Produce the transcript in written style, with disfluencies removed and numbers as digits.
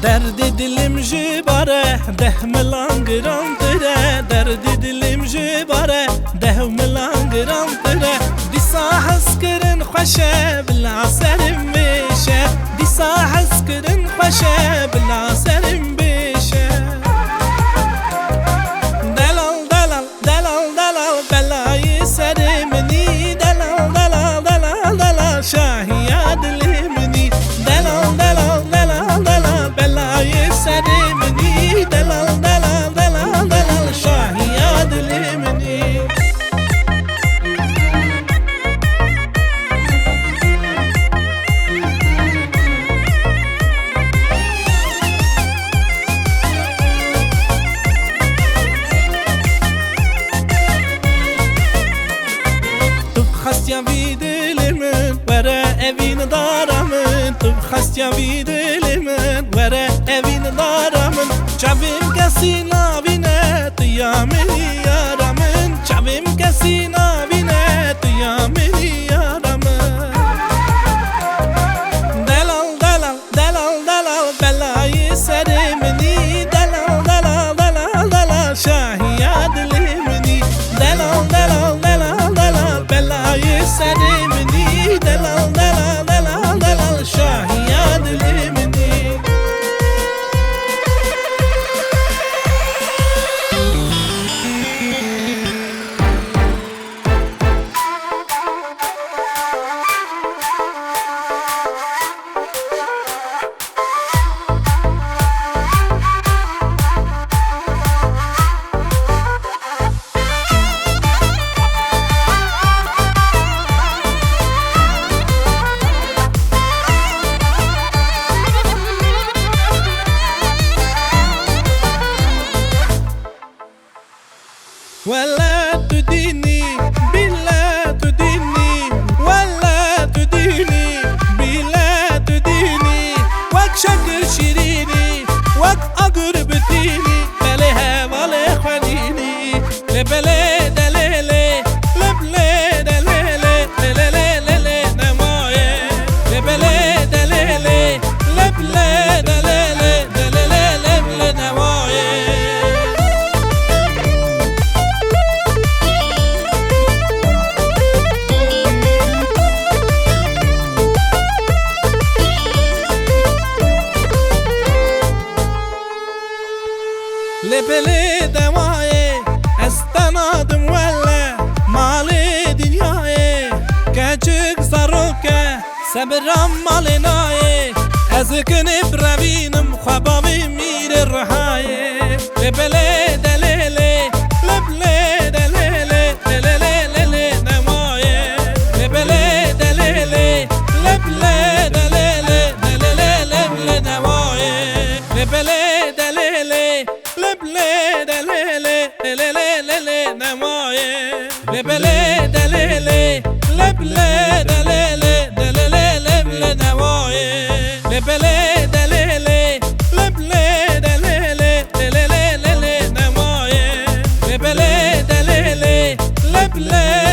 درد دلم جباره 10 ملان گران تره درد دلم جباره 10 ملان گران تره دیسا حس کرن خوشه بلا سرم بشه دیسا حس کرن خوشه بلا سرم بشه دلال دلال دلال دلال بلای سرمنی دلال دلال دلال دلال شاهی دلمنی دلال دلال دلال دلال بلای سرمنی دلال دلال دلال دلال شاهی دلمنی خستم وی دل من وره اوین دارمن تو خستم وی دل من وره اوین دارمن چویم کسی نبینه تو یامنی یارمن چویم کسی نبینه تو یامنی یارمن دلال دلال دلال دلال بلای سرمنی دلال دلال دلال دلال شاهی دلمنی دلال دلال دلال دلال بلای سرمنی دلال دلال دلال دلال شاهی دلمنی ولا تديني بلا تديني ولا تديني بلا تديني وك شكر شيريني وك أقربتيني بلها ولا خليني لبلا دليلي لبلا دليلي لليلي نمايه لبلا دليلي لبلا دليلي لليلي نمايه لبلی دوای استنادم ولا مال دنیای کچک زروکه صبرم مال نای از کنی بروینم خوابامی میر رهای لبلی دلیلی لبلی دلیلی للیلی نمایه لبلی دلیلی لبلی دلیلی للیلی نمایه لبلی دلیلی لبلی دلیلی للیلی نمایه لبلی دلیلی لبلی دلیلی للیلی نمایه لبلی دلیلی لبلی دلیلی للیلی نمایه لبلی دلیلی لبلی